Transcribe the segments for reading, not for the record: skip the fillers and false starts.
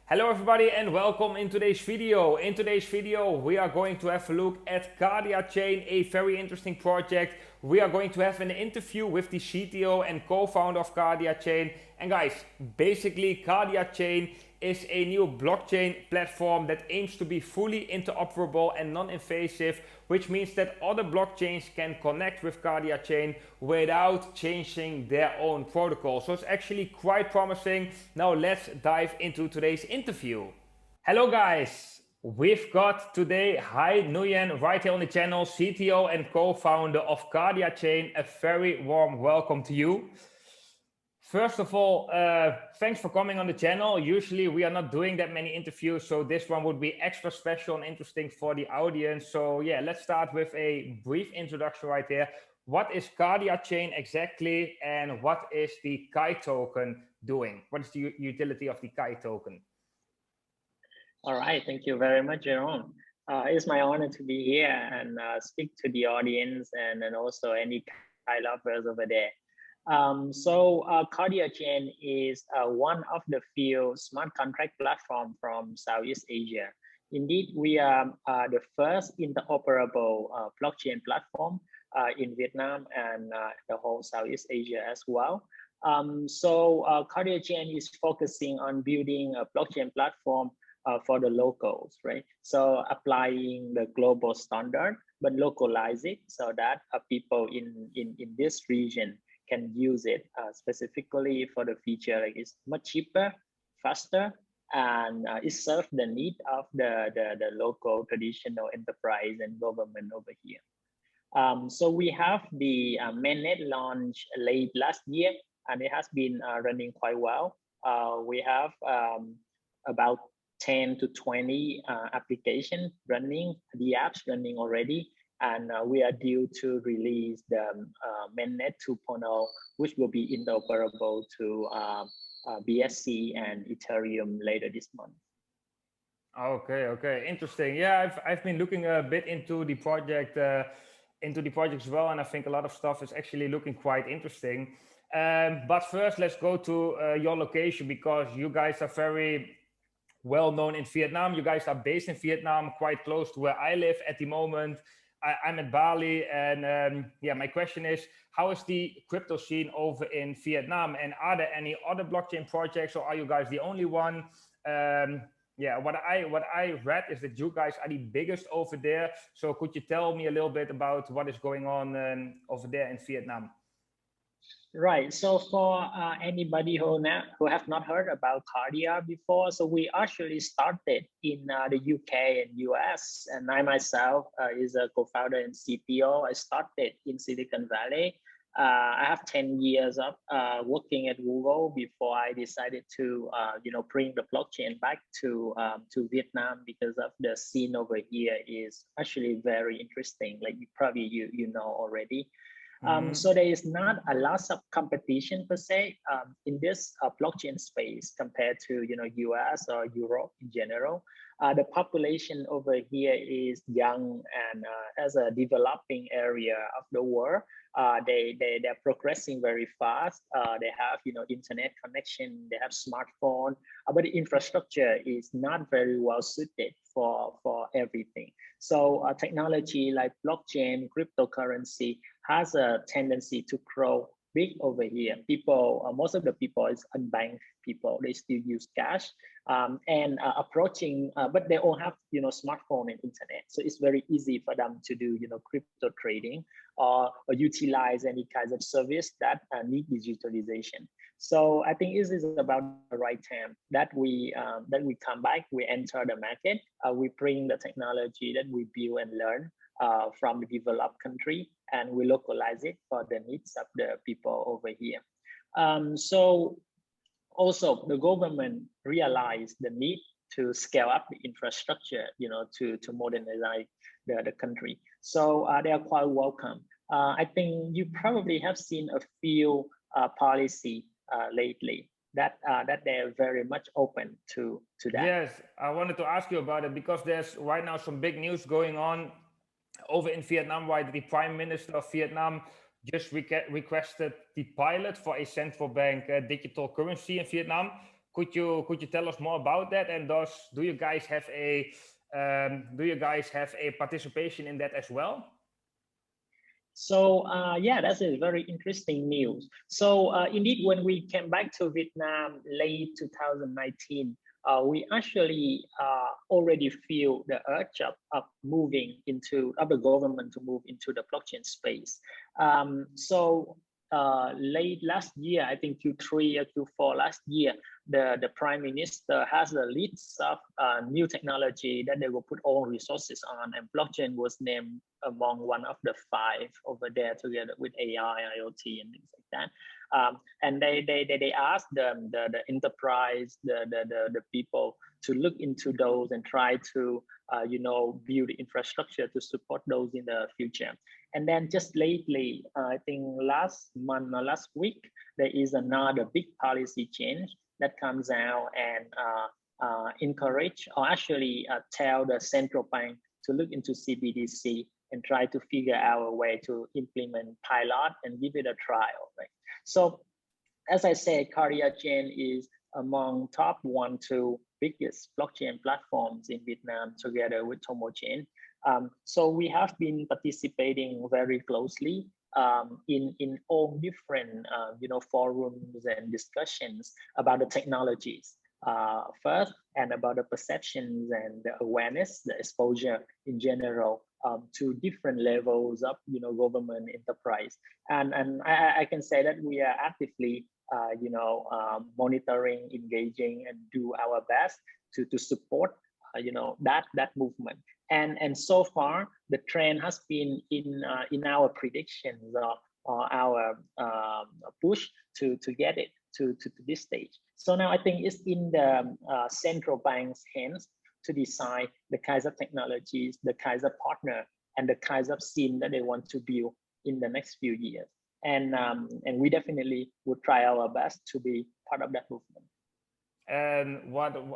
Hello everybody and welcome in today's video. In today's video we are going to have a look at Kardiachain, a very interesting project. We are going to have an interview with the CTO and co-founder of Kardiachain. And guys, basically Kardiachain is a new blockchain platform that aims to be fully interoperable and non-invasive, which means that other blockchains can connect with Kardiachain without changing their own protocol. So it's actually quite promising. Now let's dive into today's interview. Hello guys, we've got today Huy Nguyen right here on the channel, CTO and co-founder of Kardiachain. A very warm welcome to you. First of all, thanks for coming on the channel. Usually we are not doing that many interviews, so this one would be extra special and interesting for the audience. So yeah, let's start with a brief introduction right there. What is Kardiachain exactly, and what is the Kai token doing? What is the utility of the Kai token? All right, thank you very much, Jerome. It's my honor to be here and speak to the audience and also any Kai lovers over there. Kardiachain is one of the few smart contract platform from Southeast Asia. Indeed, we are the first interoperable blockchain platform in Vietnam and the whole Southeast Asia as well. Kardiachain is focusing on building a blockchain platform for the locals, right? So applying the global standard, but localize it so that people in this region can use it specifically for the feature. Like it's much cheaper, faster, and it serves the need of the local traditional enterprise and government over here. So we have the mainnet launch late last year, and it has been running quite well. We have about 10 to 20 applications running, the apps running already. And we are due to release the mainnet 2.0, which will be interoperable to BSC and Ethereum later this month. Okay, interesting. Yeah, I've been looking a bit into the project as well, and I think a lot of stuff is actually looking quite interesting. But first, let's go to your location, because you guys are very well known in Vietnam. You guys are based in Vietnam, quite close to where I live at the moment. I'm at Bali, and yeah, my question is, how is the crypto scene over in Vietnam, and are there any other blockchain projects, or are you guys the only one? Yeah, what I read is that you guys are the biggest over there. So could you tell me a little bit about what is going on over there in Vietnam? Right. So for anybody who have not heard about Kardia before, so we actually started in the UK and US, and I myself is a co-founder and CTO. I started in Silicon Valley. I have 10 years of working at Google before I decided to bring the blockchain back to Vietnam, because of the scene over here is actually very interesting. Like you know already. So there is not a lot of competition per se in this blockchain space compared to US or Europe in general. The population over here is young, and as a developing area of the world, they're progressing very fast. They have internet connection, they have smartphone, but the infrastructure is not very well suited for everything. So technology like blockchain, cryptocurrency has a tendency to grow big over here. People, most of the people is unbanked people. They still use cash and approaching, but they all have smartphone and internet. So it's very easy for them to do crypto trading or utilize any kinds of service that need digitalization. So I think this is about the right time that we come back, we enter the market, we bring the technology that we build and learn from the developed country, and we localize it for the needs of the people over here. So also the government realized the need to scale up the infrastructure, to modernize the country. So they are quite welcome. I think you probably have seen a few policy lately that they're very much open to that. Yes, I wanted to ask you about it, because there's right now some big news going on over in Vietnam, right? The Prime Minister of Vietnam just requested the pilot for a central bank digital currency in Vietnam. Could you tell us more about that? And do you guys have a participation in that as well? So yeah, that's a very interesting news. So indeed, when we came back to Vietnam late 2019, we actually already feel the urge of moving into, of the government to move into the blockchain space. So late last year, I think Q3 or Q4 last year, the Prime Minister has a list of new technology that they will put all resources on, and blockchain was named among one of the 5 over there, together with AI, IoT, and things like that. And they asked the enterprise, the people to look into those and try to build the infrastructure to support those in the future. And then just lately, I think last month or last week, there is another big policy change that comes out and encourage, or actually tell the central bank to look into CBDC and try to figure out a way to implement pilot and give it a trial. Right? So as I said, Kardiachain is among top 1-2 biggest blockchain platforms in Vietnam, together with Tokenization. So we have been participating very closely in all different forums and discussions about the technologies first, and about the perceptions and the awareness, the exposure in general to different levels of government, enterprise, and I can say that we are actively monitoring, engaging, and do our best to support that movement. And so far the trend has been in our predictions or our push to get it to this stage. So now I think it's in the central bank's hands to decide the kinds of technologies, the kinds of partner, and the kinds of scene that they want to build in the next few years. And we definitely would try our best to be part of that movement. And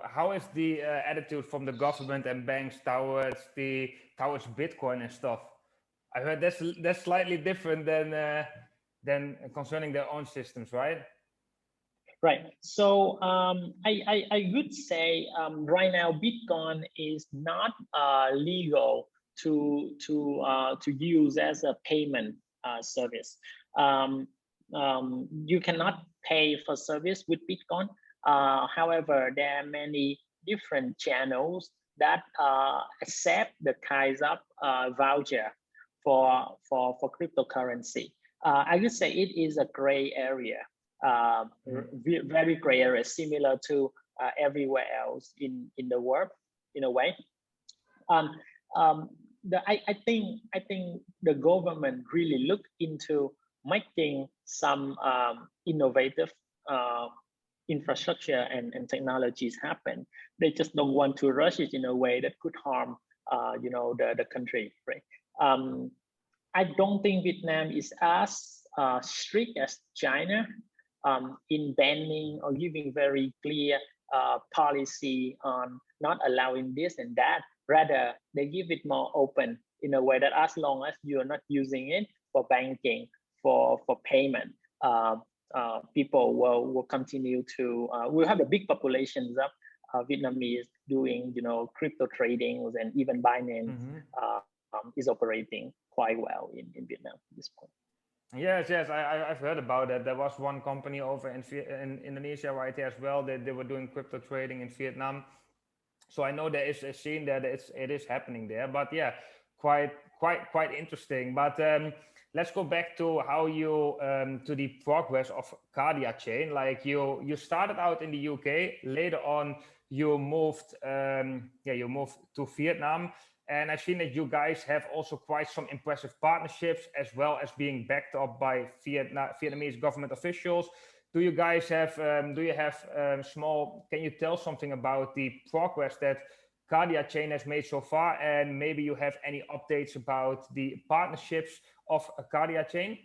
how is the attitude from the government and banks towards Bitcoin and stuff? I heard that's slightly different than concerning their own systems, right? Right. So I would say right now Bitcoin is not legal to use as a payment service. You cannot pay for service with Bitcoin. However, there are many different channels that accept the kinds of voucher for cryptocurrency. I would say it is a gray area, very gray area, similar to everywhere else in the world, in a way. I think the government really looked into making some innovative infrastructure and technologies happen. They just don't want to rush it in a way that could harm the country, right? I don't think Vietnam is as strict as China in banning or giving very clear policy on not allowing this and that. Rather, they give it more open in a way that as long as you're not using it for banking, for payment, people will continue to, we'll have a big populations of Vietnamese doing, crypto tradings, and even Binance is operating quite well in Vietnam at this point. Yes, I've heard about that. There was one company over in Indonesia right there as well. They were doing crypto trading in Vietnam. So I know there is a scene there that it is happening there. But yeah, quite interesting. But let's go back to how you to the progress of Kardiachain. Like you started out in the UK. Later on, you moved to Vietnam. And I've seen that you guys have also quite some impressive partnerships, as well as being backed up by Vietnamese government officials. Do you guys have, can you tell something about the progress that Kardiachain has made so far? And maybe you have any updates about the partnerships of Kardiachain?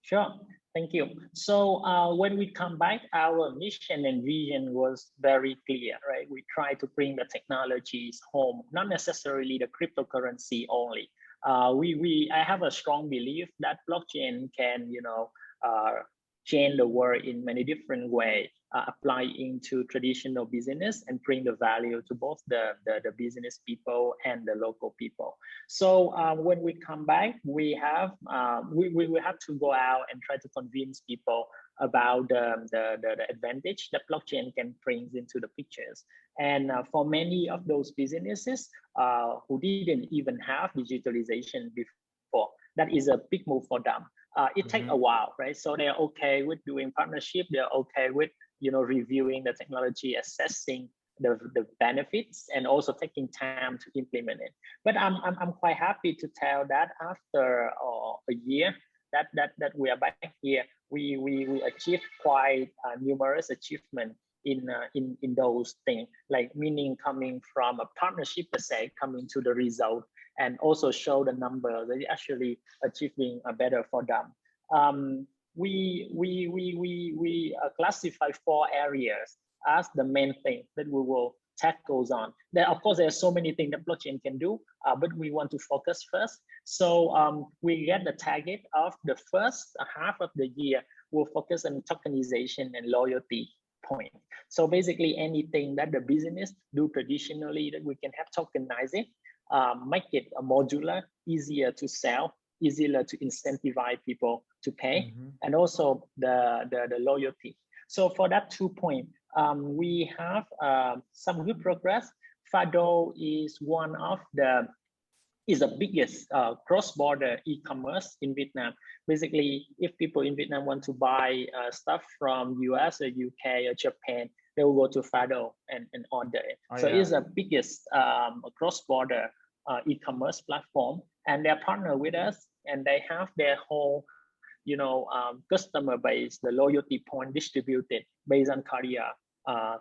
Sure. Thank you. So when we come back, our mission and vision was very clear, right? We try to bring the technologies home, not necessarily the cryptocurrency only. I have a strong belief that blockchain can, change the world in many different ways. applying to traditional business and bring the value to both the business people and the local people. So when we come back, we have to go out and try to convince people about the advantage that blockchain can bring into the pictures. And for many of those businesses who didn't even have digitalization before, that is a big move for them. It takes a while, right? So they're okay with doing partnership. They're okay with reviewing the technology, assessing the benefits, and also taking time to implement it. But I'm quite happy to tell that after a year that we are back here, we achieved quite numerous achievements in those things, like meaning coming from a partnership per se, coming to the result, and also show the number that actually achieving better for them. We classify 4 areas as the main thing that we will tackle on. There, of course, there are so many things that blockchain can do, but we want to focus first. So we get the target of the first half of the year. We'll focus on tokenization and loyalty point. So basically anything that the business do traditionally that we can have tokenized it, make it a modular, easier to sell, easier to incentivize people to pay, and also the loyalty. So for that 2 points, we have some good progress. Fado is one of the biggest cross-border e-commerce in Vietnam. Basically, if people in Vietnam want to buy stuff from US or UK or Japan, they will go to Fado and order it. So it's the biggest cross-border e-commerce platform, and they're partner with us, and they have their whole customer base, the loyalty point distributed based on Kardia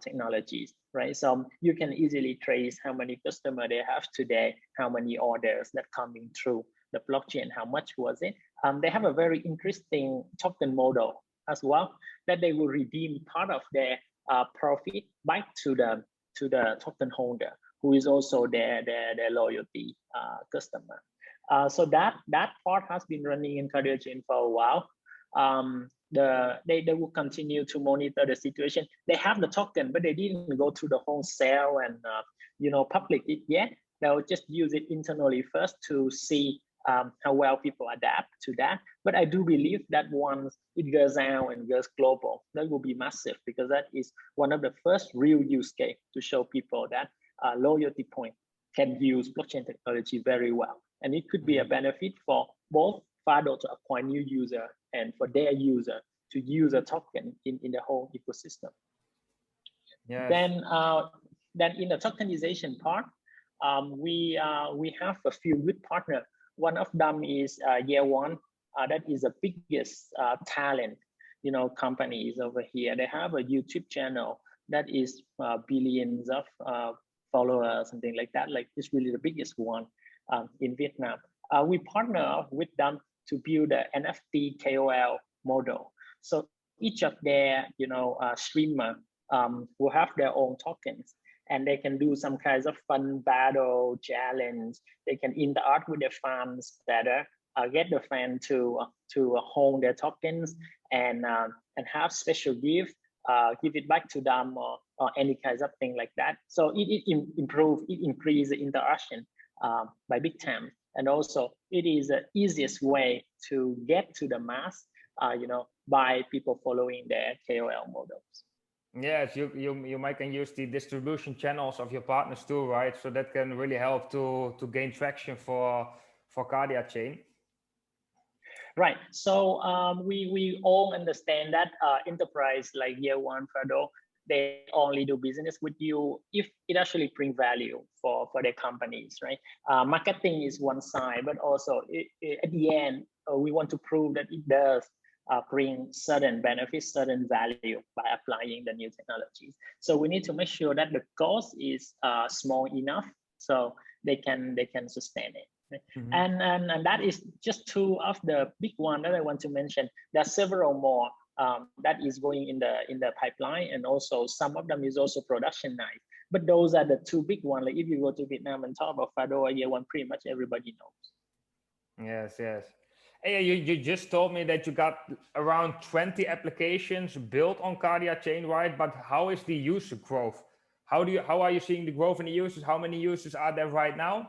technologies, right? So you can easily trace how many customers they have today, how many orders that coming through the blockchain, how much was it. They have a very interesting token model as well, that they will redeem part of their profit back to the token holder, who is also their loyalty customer. So that part has been running in Kardiachain for a while. They will continue to monitor the situation. They have the token, but they didn't go through the whole sale and public it yet. They'll just use it internally first to see how well people adapt to that. But I do believe that once it goes out and goes global, that will be massive, because that is one of the first real use case to show people that loyalty point can use blockchain technology very well. And it could be a benefit for both Fado to acquire new user and for their user to use a token in the whole ecosystem. Yes. Then in the tokenization part, we have a few good partners. One of them is Year One. That is the biggest talent, companies over here. They have a YouTube channel that is billions of followers, something like that. Like, it's really the biggest one in Vietnam. We partner with them to build the NFT KOL model. So each of their, streamer will have their own tokens, and they can do some kinds of fun battle challenge. They can interact with their fans better, get the fan to hold their tokens and have special gift, give it back to them, or any kinds of thing like that. So it increase the interaction by big time. And also it is the easiest way to get to the mass, by people following their KOL models. Yes, you might can use the distribution channels of your partners too, right? So that can really help to gain traction for Kardiachain. Right. So we all understand that enterprise like Year One, Fado, they only do business with you if it actually brings value for their companies, right? Marketing is one side, but also at the end, we want to prove that it does bring certain benefits, certain value by applying the new technologies. So we need to make sure that the cost is small enough so they can sustain it. And that is just 2 of the big one that I want to mention. There are several more that is going in the pipeline, and also some of them is also productionized. But those are the 2 big ones. Like if you go to Vietnam and talk about Fado or Year One, pretty much everybody knows. Yes. Hey, you just told me that you got around 20 applications built on Kardiachain, right? But how is the user growth? How are you seeing the growth in the users? How many users are there right now?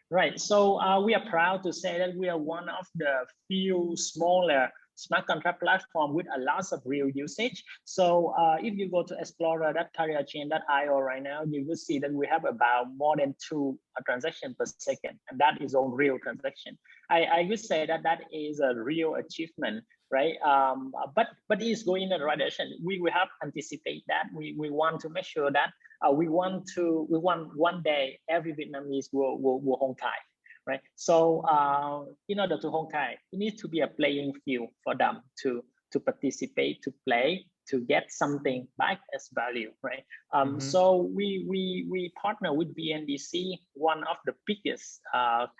Right. So we are proud to say that we are one of the few smaller smart contract platform with a lot of real usage. So if you go to explorer.kardiachain.io right now, you will see that we have about more than 2 transactions per second, and that is all real transaction. I would say that that is a real achievement, right? But it's going in the right direction. We have anticipate that. We want to make sure that we want one day every Vietnamese will Hong Kai, right? So in order to Hong Kai, it needs to be a playing field for them to participate, to play, to get something back as value, right? So we partner with VNDC, one of the biggest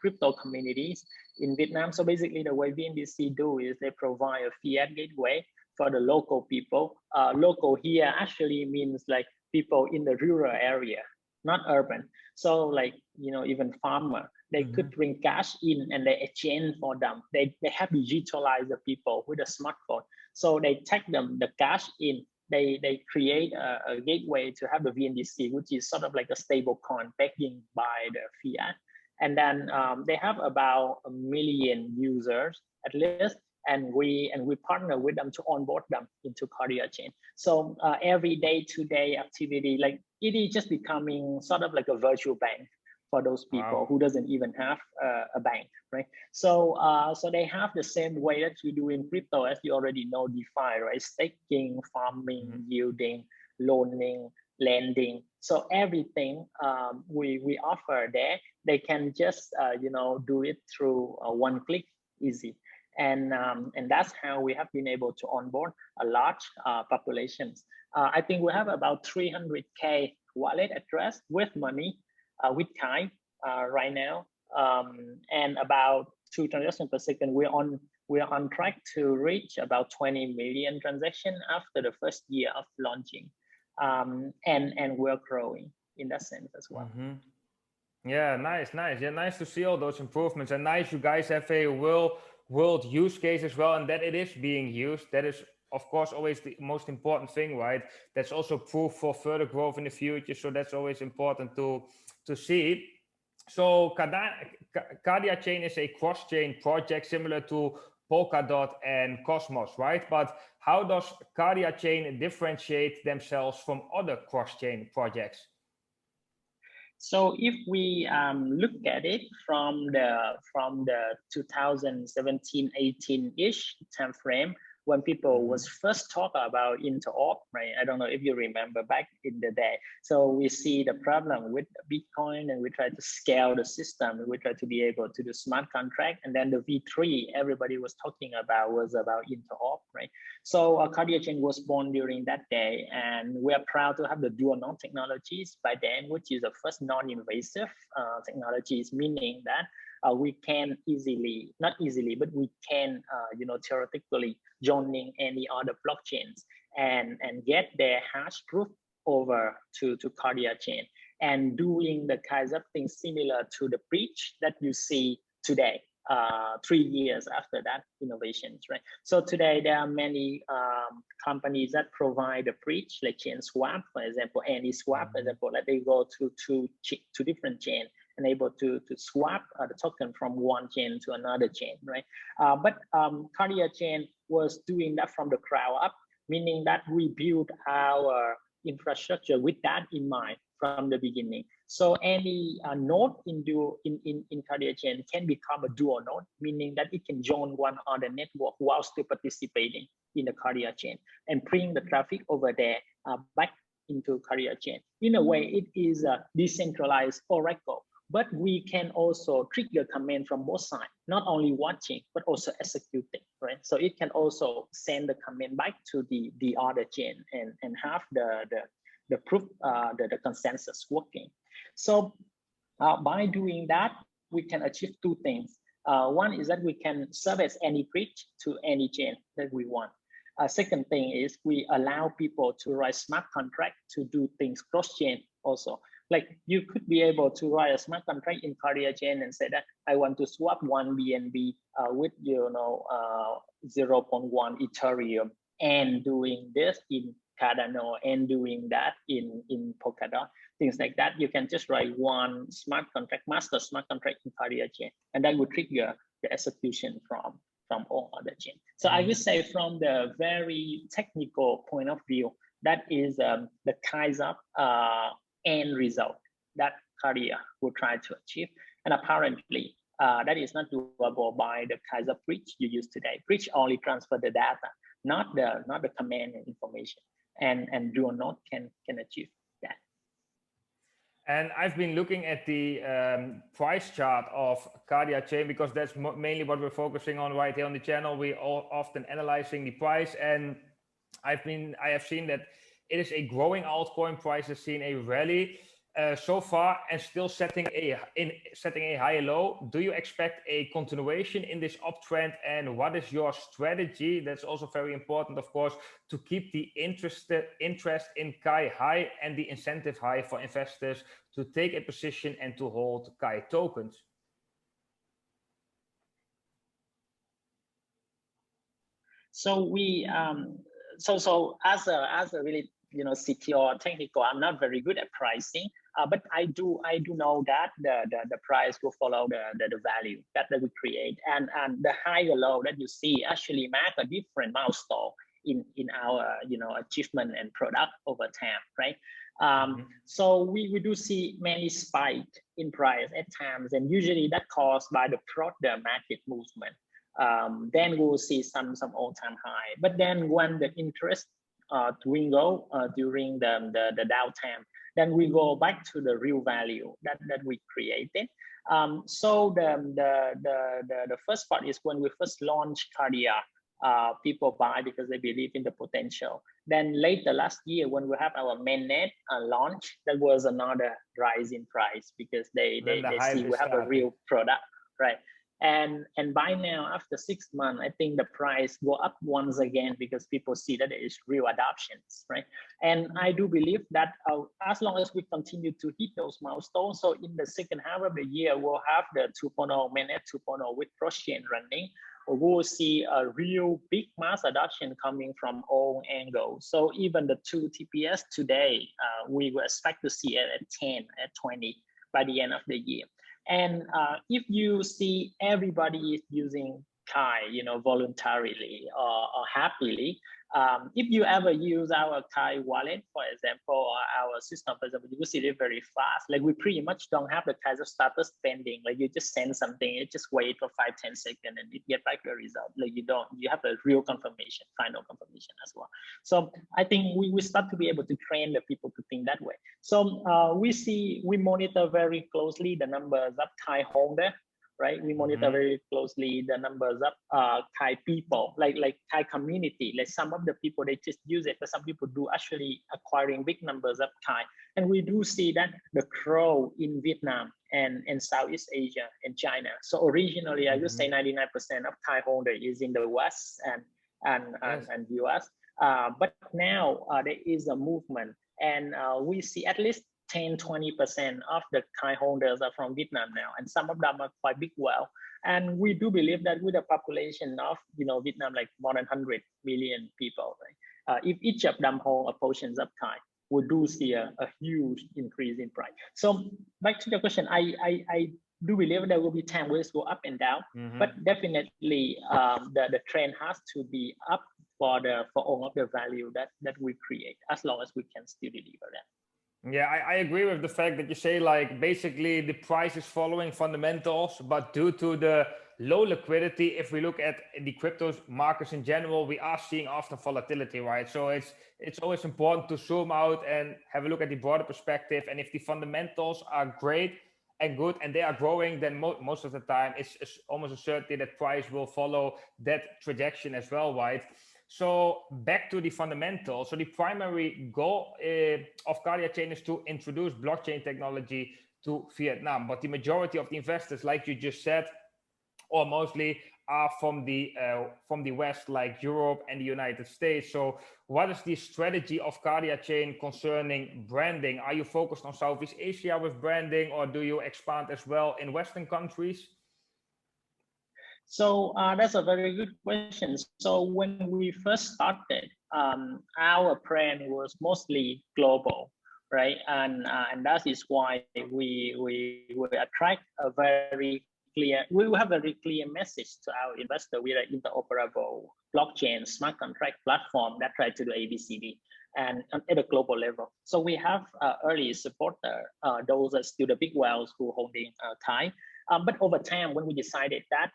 crypto communities in Vietnam. So basically, the way VNDC do is they provide a fiat gateway for the local people. Local here actually means like people in the rural area, not urban. So like, even farmer, they could bring cash in and they exchange for them. They have to utilize the people with a smartphone. So they take them the cash in, they create a gateway to have the VNDC, which is sort of like a stable coin backing by the fiat. And then they have about 1 million users at least, and we partner with them to onboard them into Kardiachain. So every day-to-day activity, like it is just becoming sort of like a virtual bank for those people who doesn't even have a bank, right? So so they have the same way that you do in crypto, as you already know, DeFi, right? Staking, farming, yielding, loaning, lending. So everything we offer there, they can just do it through one click, easy. And that's how we have been able to onboard a large populations. I think we have about 300K wallet address with money, with Kai right now, and about 2 transactions per second. We're on track to reach about 20 million transactions after the first year of launching, and we're growing in that sense as well. Yeah, nice. Yeah, nice to see all those improvements, and nice you guys have a world use case as well, and that it is being used. That is, of course, always the most important thing, right? That's also proof for further growth in the future. So that's always important to see. So Kardiachain is a cross-chain project similar to Polkadot and Cosmos, right? But how does Kardiachain differentiate themselves from other cross-chain projects? So if we look at it from the 2017-18-ish time frame, when people was first talk about interop, right? I don't know if you remember back in the day. So we see the problem with Bitcoin, and we try to scale the system. We try to be able to do smart contract, and then the V3 everybody was talking about was about interop, right? So Kardiachain was born during that day, and we are proud to have the dual node technologies by then, which is the first non-invasive technologies, meaning that we can easily, not easily, but we can, theoretically joining any other blockchains and get their hash proof over to Kardiachain, and doing the kinds of things similar to the breach that you see today, 3 years after that innovations, right? So today there are many companies that provide a breach, like chain swap, for example, AnySwap, for example, like they go to different chains and able to swap the token from one chain to another chain, right? But Kardiachain was doing that from the ground up, meaning that we built our infrastructure with that in mind from the beginning. So any node in Kardiachain can become a dual node, meaning that it can join one other network while still participating in the Kardiachain and bring the traffic over there back into Kardiachain. In a way, it is a decentralized oracle. But we can also trigger command from both sides, not only watching, but also executing, right? So it can also send the command back to the other chain and have the proof, the consensus working. So by doing that, we can achieve 2 things. One is that we can service any breach to any chain that we want. Second thing is we allow people to write smart contract to do things cross-chain also. Like you could be able to write a smart contract in Kardiachain and say that I want to swap one BNB with 0.1 Ethereum, and doing this in Cardano and doing that in Polkadot, things like that. You can just write one smart contract, master smart contract in Kardiachain, and that would trigger the execution from all other chains. So I would say from the very technical point of view, that is the kinds of end result that Kardia will try to achieve. And apparently, that is not doable by the kinds of bridge you use today. Bridge only transfer the data, not the command and information. And dual node can achieve that. And I've been looking at the price chart of Kardiachain because that's mainly what we're focusing on right here on the channel. We are often analyzing the price, and I have seen that it is a growing altcoin. Price has seen a rally so far and still setting a high low. Do you expect a continuation in this uptrend, and what is your strategy? That's also very important, of course, to keep the interest in Kai high and the incentive high for investors to take a position and to hold Kai tokens. So we so as a really CTO or technical, I'm not very good at pricing, but I do know that the price will follow the value that we create, and the high or low that you see actually mark a different milestone in our achievement and product over time, right? So we do see many spike in price at times, and usually that caused by the broader market movement. Then we'll see some all-time high, but then when the interest dwindle during the downtime, then we go back to the real value that we created. So the first part is when we first launched Kardia, people buy because they believe in the potential. Then later last year, when we have our mainnet launch, that was another rise in price because they see we have a real product, right? And by now, after 6 months, I think the price go up once again because people see that there is real adoptions, right? And I do believe that as long as we continue to hit those milestones, so in the second half of the year, we'll have the 2.0 mainnet 2.0 with cross-chain running. We'll see a real big mass adoption coming from all angles. So even the 2 TPS today, we will expect to see it at 10, at 20 by the end of the year. And if you see everybody is using Kai, voluntarily or happily, if you ever use our Kai wallet, for example, or our system, for example, you will see it very fast. Like we pretty much don't have the kinds of starter spending. Like you just send something, you just wait for 5-10 seconds and you get back the result. Like you have a real confirmation, final confirmation as well. So I think we start to be able to train the people to think that way. So we monitor very closely the numbers of Kai holder, right? We monitor very closely the numbers of Kai people, like Kai community. Like some of the people, they just use it, but some people do actually acquiring big numbers of Kai. And we do see that the growth in Vietnam and Southeast Asia and China. So originally, I would say 99% of Kai holder is in the West and US. But now there is a movement, and we see at least 10-20% of the Kai holders are from Vietnam now, and some of them are quite big well. And we do believe that with a population of Vietnam like more than 100 million people, right? If each of them hold a portion of Kai, we do see a huge increase in price. So back to the question, I do believe there will be time where it go up and down, but definitely the trend has to be up for all of the value that we create, as long as we can still deliver that. Yeah, I agree with the fact that you say like basically the price is following fundamentals, but due to the low liquidity, if we look at the crypto markets in general, we are seeing often volatility, right? So it's always important to zoom out and have a look at the broader perspective. And if the fundamentals are great and good and they are growing, then most of the time it's almost a certainty that price will follow that trajectory as well, right? So back to the fundamentals. So the primary goal of Kardiachain is to introduce blockchain technology to Vietnam. But the majority of the investors, like you just said, or mostly are from the West, like Europe and the United States. So what is the strategy of Kardiachain concerning branding? Are you focused on Southeast Asia with branding, or do you expand as well in Western countries? So that's a very good question. So when we first started, our brand was mostly global, right? And that is why we attract a very clear. We will have a very clear message to our investor. We are an interoperable blockchain smart contract platform that try to do ABCD and at a global level. So we have early supporter. Those are still the big whales who holding Thai. But over time, when we decided that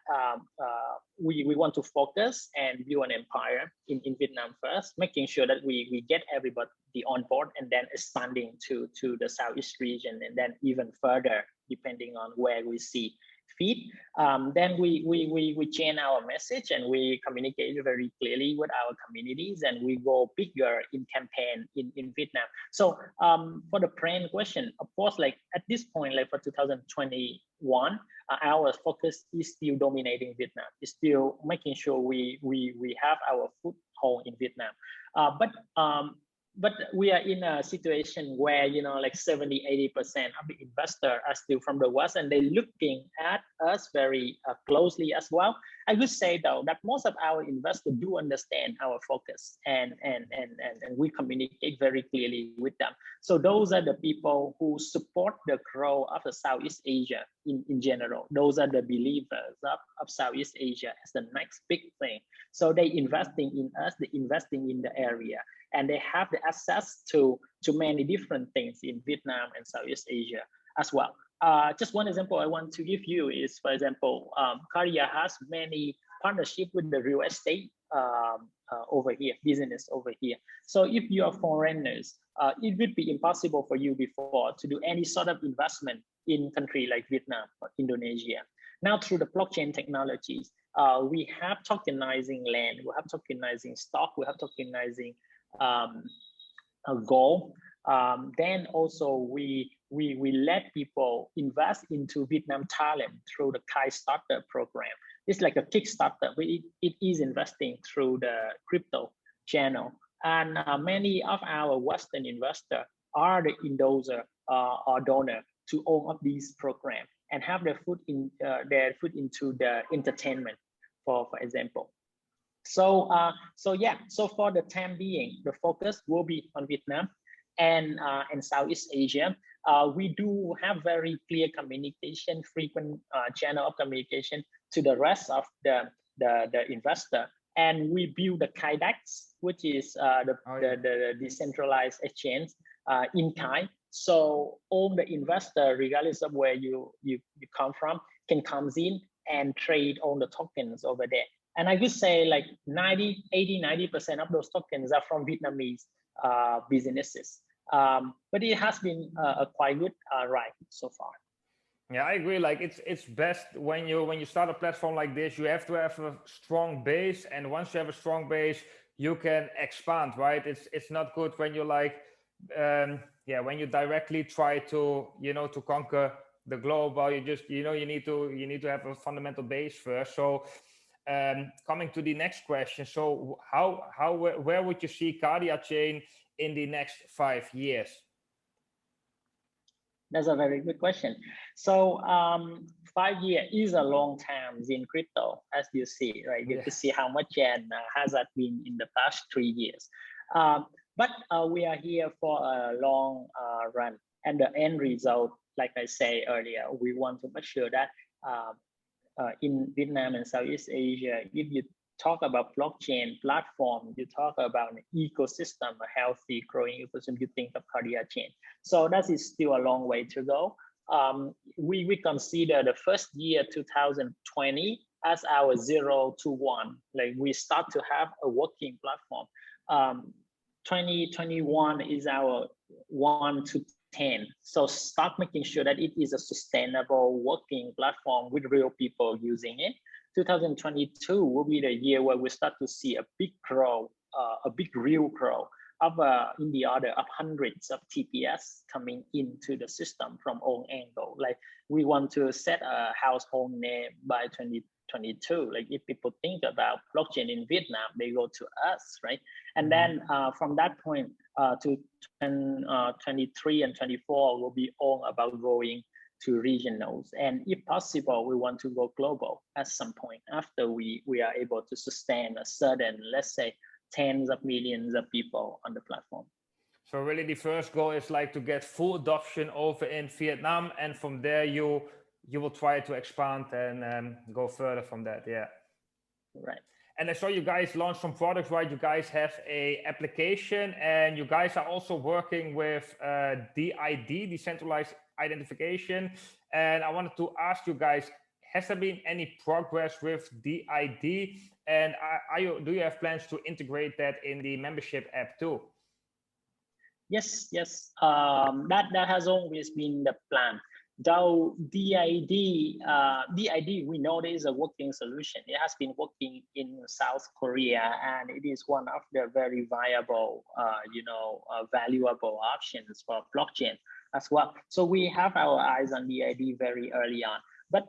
we want to focus and build an empire in Vietnam first, making sure that we get everybody on board and then expanding to the Southeast region and then even further, depending on where we see fit. Then we change our message and we communicate very clearly with our communities and we go bigger in campaign in Vietnam. So for the brand question, of course, like at this point, like for 2021, our focus is still dominating Vietnam. It's still making sure we have our foothold in Vietnam. But we are in a situation where, you know, like 70–80% of the investors are still from the West and they're looking at us very closely as well. I would say though that most of our investors do understand our focus and we communicate very clearly with them. So those are the people who support the growth of the Southeast Asia in general. Those are the believers of Southeast Asia as the next big thing. So they investing in us, they investing in the area. And they have the access to many different things in Vietnam and Southeast Asia as well. Just one example I want to give you is, for example, Kardia has many partnerships with the real estate over here, business over here. So if you are foreigners, it would be impossible for you before to do any sort of investment in country like Vietnam or Indonesia. Now through the blockchain technologies, we have tokenizing land, we have tokenizing stock, we have tokenizing a goal. Then also we let people invest into Vietnam talent through the Kai Starter program. It's like a Kickstarter, but it is investing through the crypto channel. And many of our Western investors are the endorser or donor to all of these programs and have their foot into the entertainment, for example. So so for the time being, the focus will be on Vietnam and Southeast Asia. We do have very clear communication, frequent channel of communication to the rest of the investor. And we build the KaiDex, which is the decentralized exchange in Thai. So all the investor, regardless of where you come from, can come in and trade on the tokens over there. And I would say like 80–90% of those tokens are from Vietnamese businesses. But it has been a quite good ride so far. Yeah, I agree. Like it's best when you start a platform like this, you have to have a strong base, and once you have a strong base, you can expand, right? It's not good when you like when you directly try to to conquer the globe. Well, you just you need to have a fundamental base first. So coming to the next question, so where would you see Kardiachain in the next 5 years? That's a very good question. So 5 years is a long time in crypto, as you see, right? You can see how much has that been in the past 3 years. But we are here for a long run, and the end result, like I say earlier, we want to make sure that in Vietnam and Southeast Asia, if you talk about blockchain platform, you talk about an ecosystem, a healthy growing ecosystem, you think of Kardiachain. So that is still a long way to go. We consider the first year, 2020, as our 0 to 1. Like we start to have a working platform. 2021 is our 1 to 10. So start making sure that it is a sustainable working platform with real people using it. 2022 will be the year where we start to see a big growth, a big real growth of in the order of hundreds of TPS coming into the system from all angles. Like we want to set a household name by 2022. Like if people think about blockchain in Vietnam, they go to us, right? And then from that point to 23 and 24 will be all about going to regionals, and if possible we want to go global at some point after we are able to sustain a certain, let's say, tens of millions of people on the platform. So really the first goal is like to get full adoption over in Vietnam, and from there you will try to expand and go further from that. Yeah, right. And I saw you guys launch some products, right? You guys have a application, and you guys are also working with DID, Decentralized Identification. And I wanted to ask you guys, has there been any progress with DID? And do you have plans to integrate that in the membership app too? Yes. That has always been the plan. Though DID, we know there is a working solution. It has been working in South Korea, and it is one of the very viable, valuable options for blockchain as well. So we have our eyes on DID very early on, but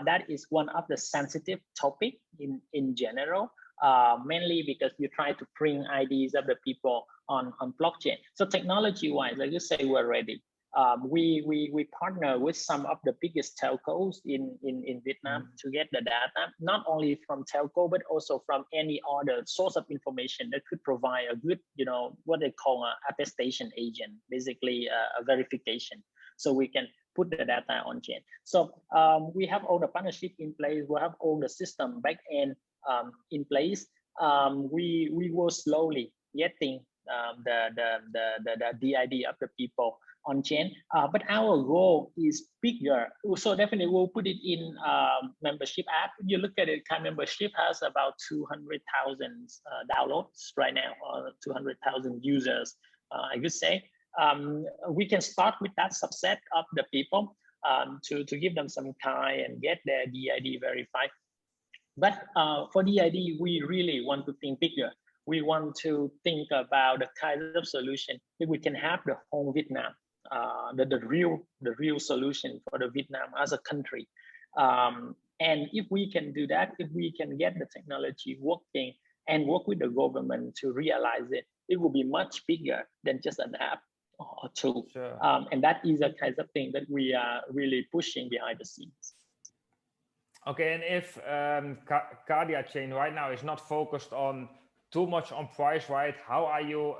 that is one of the sensitive topic in general, mainly because you try to bring IDs of the people on blockchain. So technology-wise, like you say, we're ready. We partner with some of the biggest telcos in Vietnam to get the data, not only from telco, but also from any other source of information that could provide a good, what they call an attestation agent, basically a verification. So we can put the data on chain. So we have all the partnership in place. We have all the system back end in place. We will slowly getting the DID of the people on chain, but our goal is bigger. So definitely we'll put it in membership app. If you look at it, Kai membership has about 200,000 downloads right now, 200,000 users, I could say. We can start with that subset of the people to give them some Kai and get their DID verified. But for DID, we really want to think bigger. We want to think about the kind of solution that we can have the whole Vietnam, the real solution for the Vietnam as a country. And if we can do that, if we can get the technology working and work with the government to realize it, it will be much bigger than just an app or two. Sure. And that is a kind of thing that we are really pushing behind the scenes. Okay, and if Kardiachain right now is not focused on too much on price, right? How are you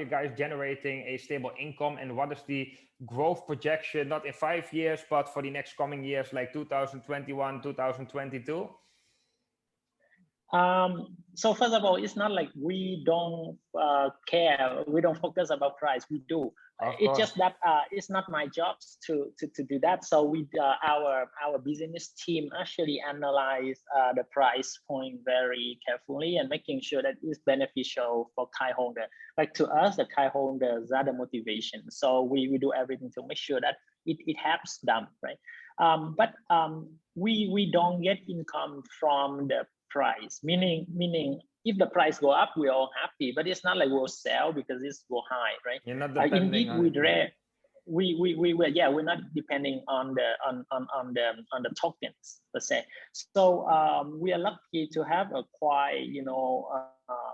guys generating a stable income, and what is the growth projection, not in 5 years, but for the next coming years, like 2021, 2022? So first of all, it's not like we don't care, we don't focus about price. We do. It's just that it's not my job to do that. So we our business team actually analyze the price point very carefully and making sure that it's beneficial for Kai holder. Like to us, the Kai holders are the motivation. So we do everything to make sure that it helps them, right? But we don't get income from the price, meaning if the price go up, we're all happy, but it's not like we'll sell because it's go high, right? You're not depending on we're not depending on the tokens per se. So we are lucky to have a quite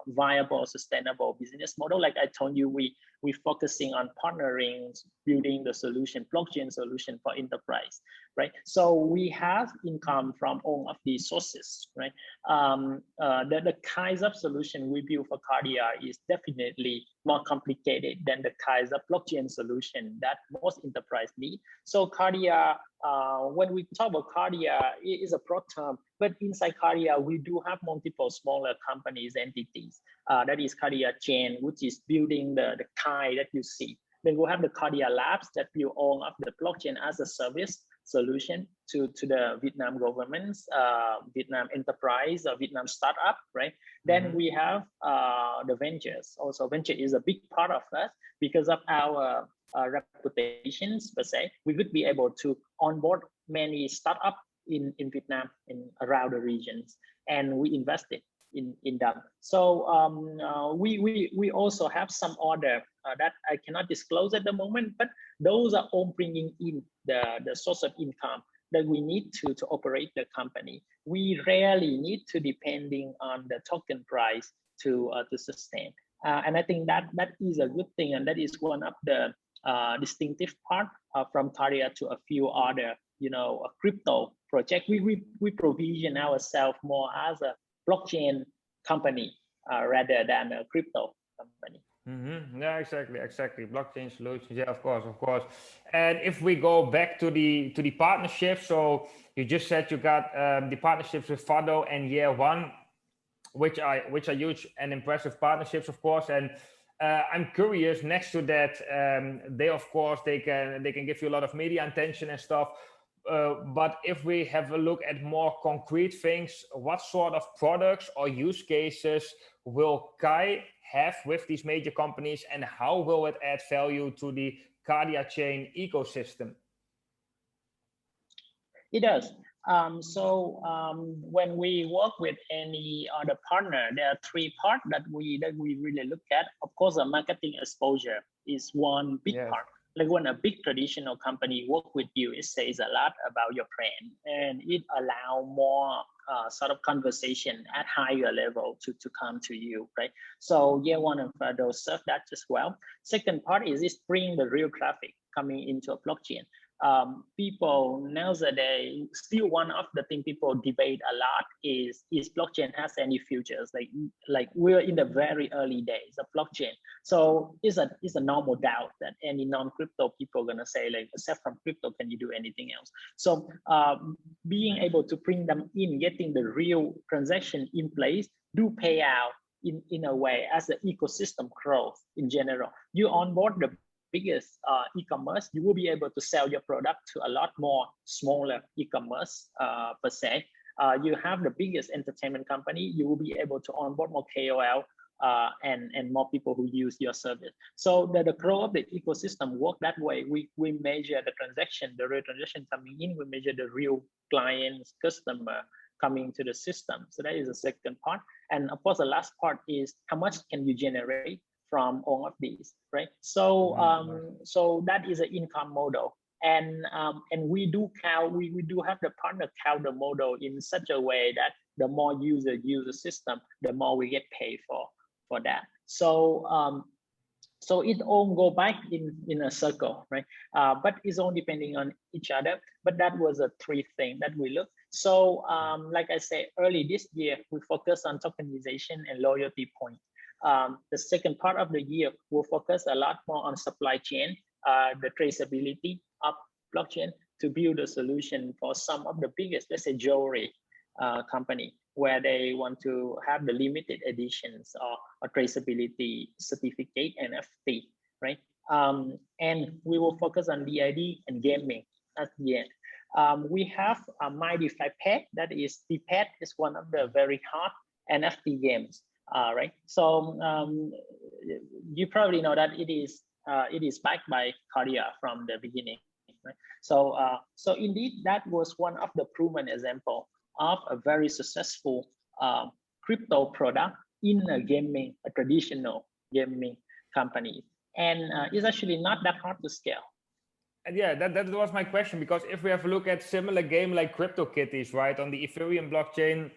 viable, sustainable business model. Like I told you, we're focusing on partnering, building the solution, blockchain solution for enterprise, right? So we have income from all of these sources, right? The kinds of solution we build for Kardia is definitely more complicated than the kinds of blockchain solution that most enterprise need. So Kardia, when we talk about Kardia, it is a broad term, but inside Kardia, we do have multiple smaller companies, entities. That is Kardiachain, which is building the Kai that you see. Then we have the Kardia Labs that build all of the blockchain as a service solution to the Vietnam government's, Vietnam enterprise, or Vietnam startup, right? Then we have the ventures. Also, venture is a big part of us because of our reputations per se. We would be able to onboard many startups in Vietnam and around the regions, and we invested in them. So we also have some other that I cannot disclose at the moment, but those are all bringing in the source of income that we need to operate the company. We rarely need to depending on the token price to sustain. And I think that is a good thing, and that is one of the distinctive part from Kardia to a few other, crypto project. We provision ourselves more as a blockchain company rather than a crypto company. Yeah, exactly. Blockchain solutions. Yeah, of course. And if we go back to the partnerships, so you just said you got the partnerships with Fado and Year One, which are huge and impressive partnerships, of course. And I'm curious. Next to that, they can give you a lot of media attention and stuff. But if we have a look at more concrete things, what sort of products or use cases will Kai have with these major companies, and how will it add value to the Kardiachain ecosystem? It does. When we work with any other partner, there are three parts that we really look at. Of course, the marketing exposure is one big part. Like when a big traditional company work with you, it says a lot about your brand, and it allow more sort of conversation at higher level to come to you, right? So Year One and Fado serve that as well. Second part is bring the real traffic coming into a blockchain. People nowadays, still one of the things people debate a lot is blockchain has any futures? Like we're in the very early days of blockchain, so it's a normal doubt that any non-crypto people are gonna say, like, except from crypto, can you do anything else? So being able to bring them in, getting the real transaction in place, do pay out in a way as the ecosystem growth in general. You onboard the biggest e-commerce, you will be able to sell your product to a lot more smaller e-commerce per se. You have the biggest entertainment company, you will be able to onboard more KOL and more people who use your service. So the growth of the ecosystem work that way. We measure the transaction, the real transaction coming in, we measure the real clients, customer coming to the system. So that is the second part. And of course, the last part is how much can you generate from all of these, right? So so that is an income model, and we do count. We do have the partner count the model in such a way that the more user use the system, the more we get paid for that. So so it all go back in a circle, right? But it's all depending on each other. But that was a three thing that we look. So like I said, early this year, we focused on tokenization and loyalty point. The second part of the year will focus a lot more on supply chain, the traceability of blockchain, to build a solution for some of the biggest, let's say, jewelry company, where they want to have the limited editions or traceability certificate, NFT, right? And we will focus on DID and gaming at the end. We have a MyDeFi Pet, that is, the Pet is one of the very hot NFT games. Right, so you probably know that it is backed by Kardia from the beginning. Right? So so indeed, that was one of the proven example of a very successful crypto product in a traditional gaming company, and it's actually not that hard to scale. And yeah, that was my question, because if we have a look at similar game like CryptoKitties, right, on the Ethereum blockchain,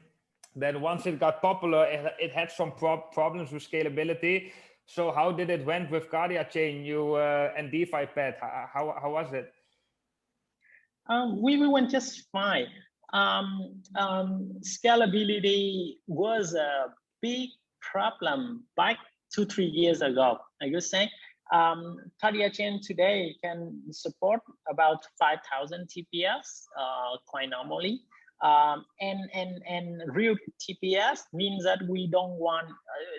then once it got popular, it had some problems with scalability. So how did it went with Kardiachain, you and DeFi Pet? How was it? We went just fine. Scalability was a big problem back 2-3 years ago, I would say. Kardiachain today can support about 5,000 TPS quite normally. And real TPS means that we don't want,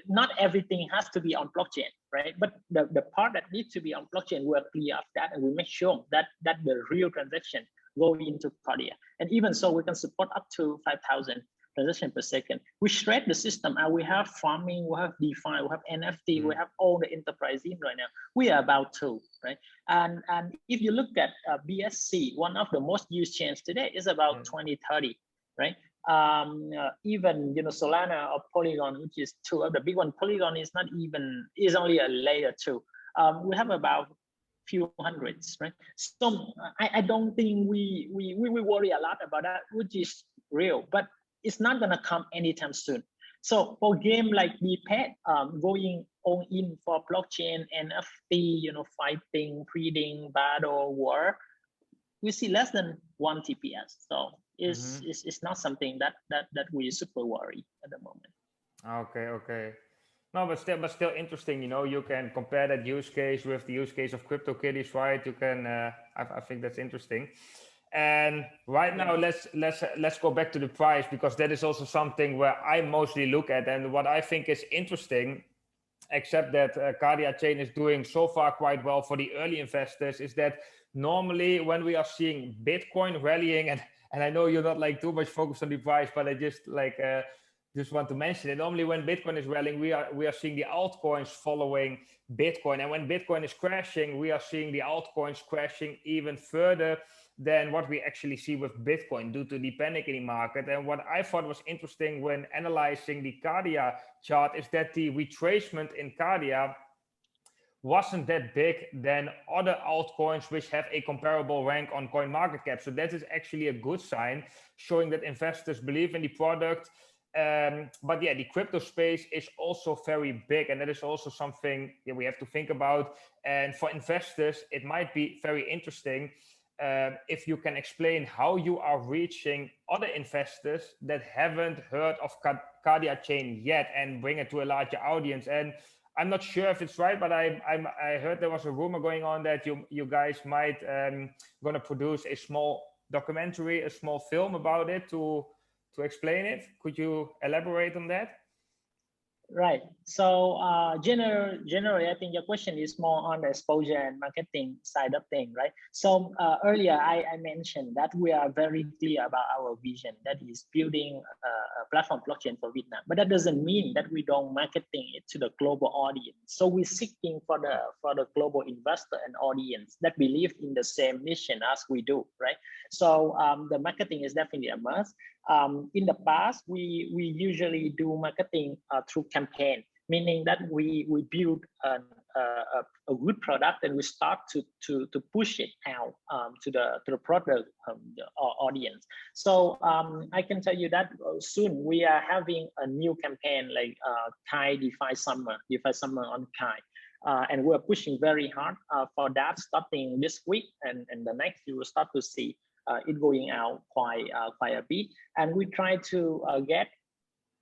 not everything has to be on blockchain, right? But the part that needs to be on blockchain, we're clear of that, and we make sure that the real transaction go into Kardia. And even so, we can support up to 5,000 transactions per second. We shred the system, and we have farming, we have DeFi, we have NFT, we have all the enterprise in right now. We are about to, right? And if you look at BSC, one of the most used chains today is about 20-30, right? Even Solana or Polygon, which is two of the big one. Polygon is not even, is only a layer 2. We have about few hundreds, right? So I don't think we worry a lot about that, which is real, but it's not gonna come anytime soon. So for game like BPET, going all in for blockchain, NFT, fighting, breeding, battle, war, we see less than 1 TPS. So it's not something that we super worry at the moment. Okay. No, but still interesting. You can compare that use case with the use case of CryptoKitties, right? You can. I think that's interesting. And right now, let's go back to the price, because that is also something where I mostly look at, and what I think is interesting, except that Kardiachain is doing so far quite well for the early investors, is that normally when we are seeing Bitcoin rallying, and I know you're not like too much focused on the price, but I just like just want to mention it. Normally when Bitcoin is rallying, we are seeing the altcoins following Bitcoin, and when Bitcoin is crashing, we are seeing the altcoins crashing even further than what we actually see with Bitcoin due to the panic in the market. And what I thought was interesting when analyzing the Kardia chart is that the retracement in Kardia wasn't that big than other altcoins which have a comparable rank on CoinMarketCap. So that is actually a good sign, showing that investors believe in the product. But yeah, the crypto space is also very big, and that is also something we have to think about. And for investors, it might be very interesting if you can explain how you are reaching other investors that haven't heard of Kardiachain yet and bring it to a larger audience. And I'm not sure if it's right, but I heard there was a rumor going on that you guys might gonna produce a small documentary, a small film about it to explain it. Could you elaborate on that? Right. So generally, I think your question is more on the exposure and marketing side of things, right? So earlier, I mentioned that we are very clear about our vision, that is building a platform blockchain for Vietnam. But that doesn't mean that we don't marketing it to the global audience. So we're seeking for the global investor and audience that believe in the same mission as we do, right? So the marketing is definitely a must. In the past, we usually do marketing through campaign, meaning that we build a good product and we start to push it out to the product audience. So I can tell you that soon we are having a new campaign like Kai DeFi Summer on Kai. And we're pushing very hard for that starting this week, and the next you will start to see it going out quite a bit. And we try to get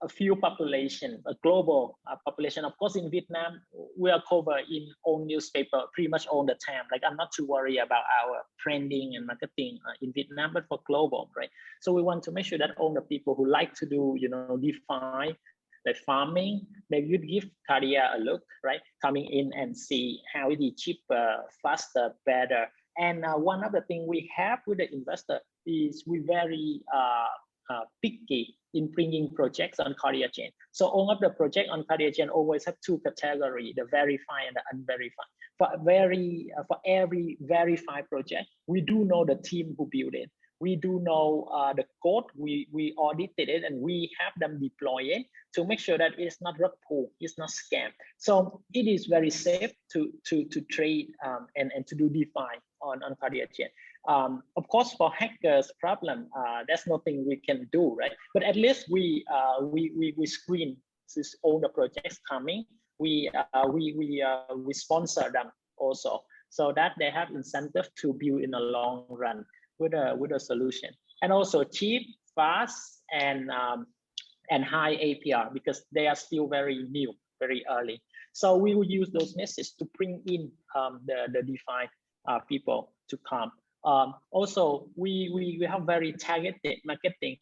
a few population, a global population. Of course, in Vietnam, we are covered in all newspaper pretty much all the time. Like I'm not too worried about our branding and marketing in Vietnam, but for global, right? So we want to make sure that all the people who like to do, DeFi, like farming, they would give Kardia a look, right? Coming in and see how it is cheaper, faster, better. And one other thing we have with the investor is we very picky in bringing projects on Kardiachain. So all of the projects on Kardiachain always have two categories, the verified and the unverified. For every verified project, we do know the team who built it. We do know the code, we audited it, and we have them deploy it to make sure that it's not rug pull, it's not scam. So it is very safe to trade and to do DeFi on Kardiachain. Of course, for hackers problem, there's nothing we can do, right? But at least we screen all the projects coming. We sponsor them also, so that they have incentive to build in the long run with a solution, and also cheap, fast, and high APR, because they are still very new, very early. So we will use those messages to bring in the DeFi people to come. Also, we have very targeted marketing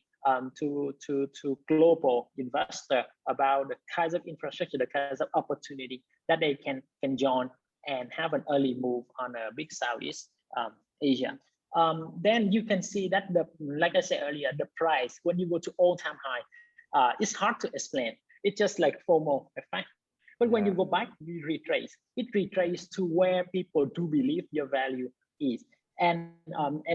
to global investor about the kinds of infrastructure, the kinds of opportunity that they can join and have an early move on a big Southeast Asia. Then you can see that like I said earlier, the price when you go to all-time high, it's hard to explain. It's just like FOMO effect. But when you go back, you retrace. It retraces to where people do believe your value is. And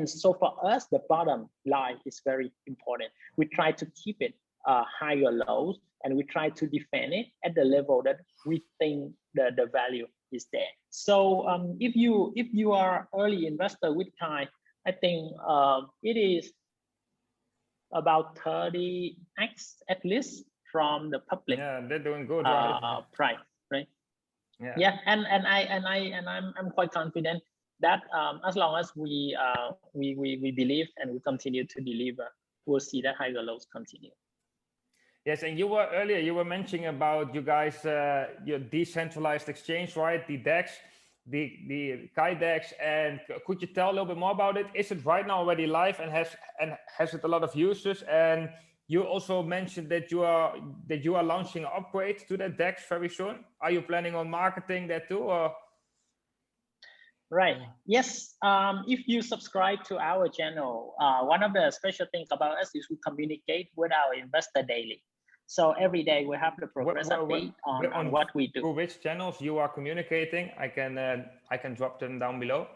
so for us, the bottom line is very important. We try to keep it higher lows, and we try to defend it at the level that we think the value is there. So if you are early investor with Kai, I think it is about 30x at least from the public. Yeah, they're doing good, right? Price, right? Yeah. Yeah, and I'm quite confident that as long as we believe and we continue to deliver, we'll see that higher lows continue. Yes, and you were earlier, you were mentioning about you guys, your decentralized exchange, right? The DEX, the Kai DEX, and could you tell a little bit more about it? Is it right now already live and has it a lot of users? And you also mentioned that you are launching an upgrade to that DEX very soon. Are you planning on marketing that too, or? Right. Yes. If you subscribe to our channel, one of the special things about us is we communicate with our investor daily. So every day we have the progress update on what we do. Through which channels you are communicating? I can drop them down below.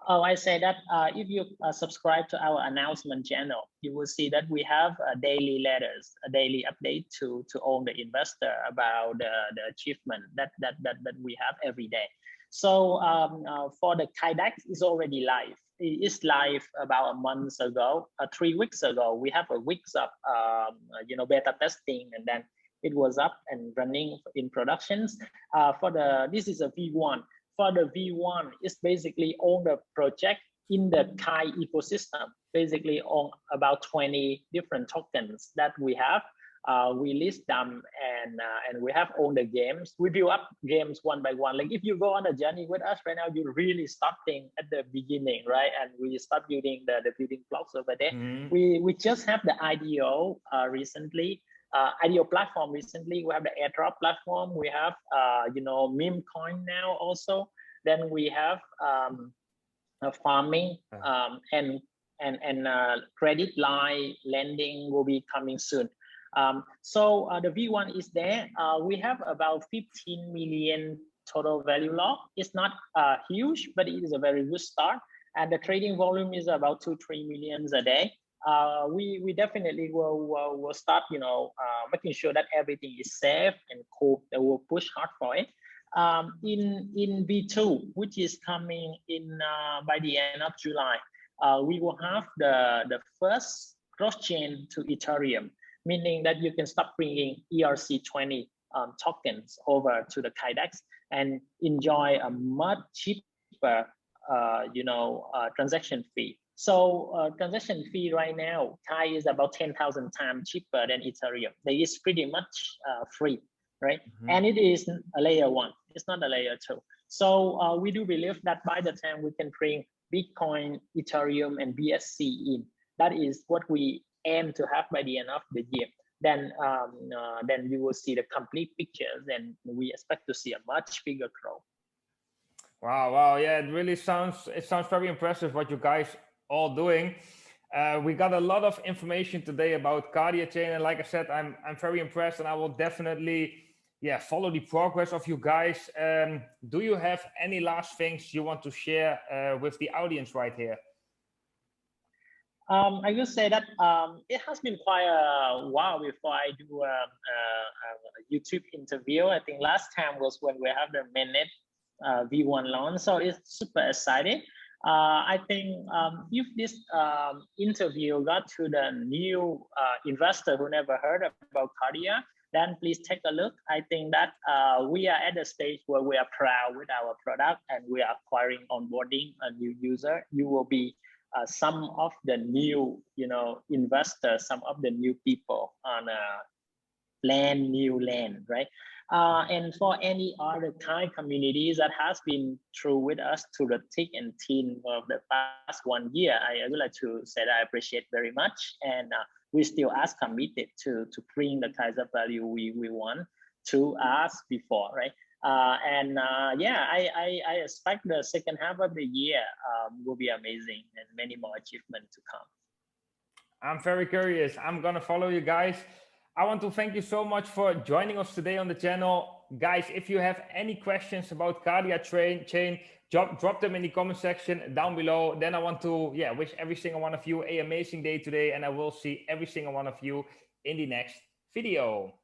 Oh, I say that if you subscribe to our announcement channel, you will see that we have daily letters, a daily update to all the investor about the achievement that we have every day. So for the Kai DEX, it's already live. It is live about a month ago, 3 weeks ago. We have a weeks of beta testing, and then it was up and running in productions. This is a V1. For the V1, it's basically all the project in the Kai ecosystem, basically on about 20 different tokens that we have. We list them and we have all the games. We build up games one by one. Like if you go on a journey with us right now, you're really starting at the beginning, right? And we start building the building blocks over there. Mm-hmm. We just have the IDO recently. IDO platform recently. We have the airdrop platform. We have meme coin now also. Then we have farming and credit line lending will be coming soon. So the V1 is there. We have about 15 million total value locked. It's not huge, but it is a very good start. And the trading volume is about 2-3 millions a day. We definitely will start, making sure that everything is safe and cool. They will push hard for it. In V2, which is coming in by the end of July, we will have the first cross-chain to Ethereum, meaning that you can start bringing ERC20 tokens over to the Kai DEX and enjoy a much cheaper, transaction fee. So transaction fee right now, Kai is about 10,000 times cheaper than Ethereum. It is pretty much free, right? Mm-hmm. And it is a layer 1. It's not a layer 2. So we do believe that by the time we can bring Bitcoin, Ethereum, and BSC in, that is what we aim to have by the end of the year. Then you will see the complete pictures, and we expect to see a much bigger growth. Wow, yeah, it really sounds very impressive what you guys all doing. We got a lot of information today about Kardiachain, and like I said, I'm very impressed, and I will definitely follow the progress of you guys. Do you have any last things you want to share with the audience right here? I will say that it has been quite a while before I do a YouTube interview. I think last time was when we have the mainnet V1 launch, so it's super exciting. I think if this interview got to the new investor who never heard about Kardia, then please take a look. I think that we are at the stage where we are proud with our product and we are acquiring, onboarding a new user. You will be some of the new, investors, some of the new people on new land, right? And for any other Kai communities that has been through with us through the thick and thin of the past 1 year, I would like to say that I appreciate very much. And we still as committed to bring the kinds of value we want to us before, right? I expect the second half of the year will be amazing and many more achievements to come. I'm very curious. I'm gonna follow you guys. I want to thank you so much for joining us today on the channel. Guys, if you have any questions about Kardiachain, drop them in the comment section down below. Then I want to wish every single one of you an amazing day today, and I will see every single one of you in the next video.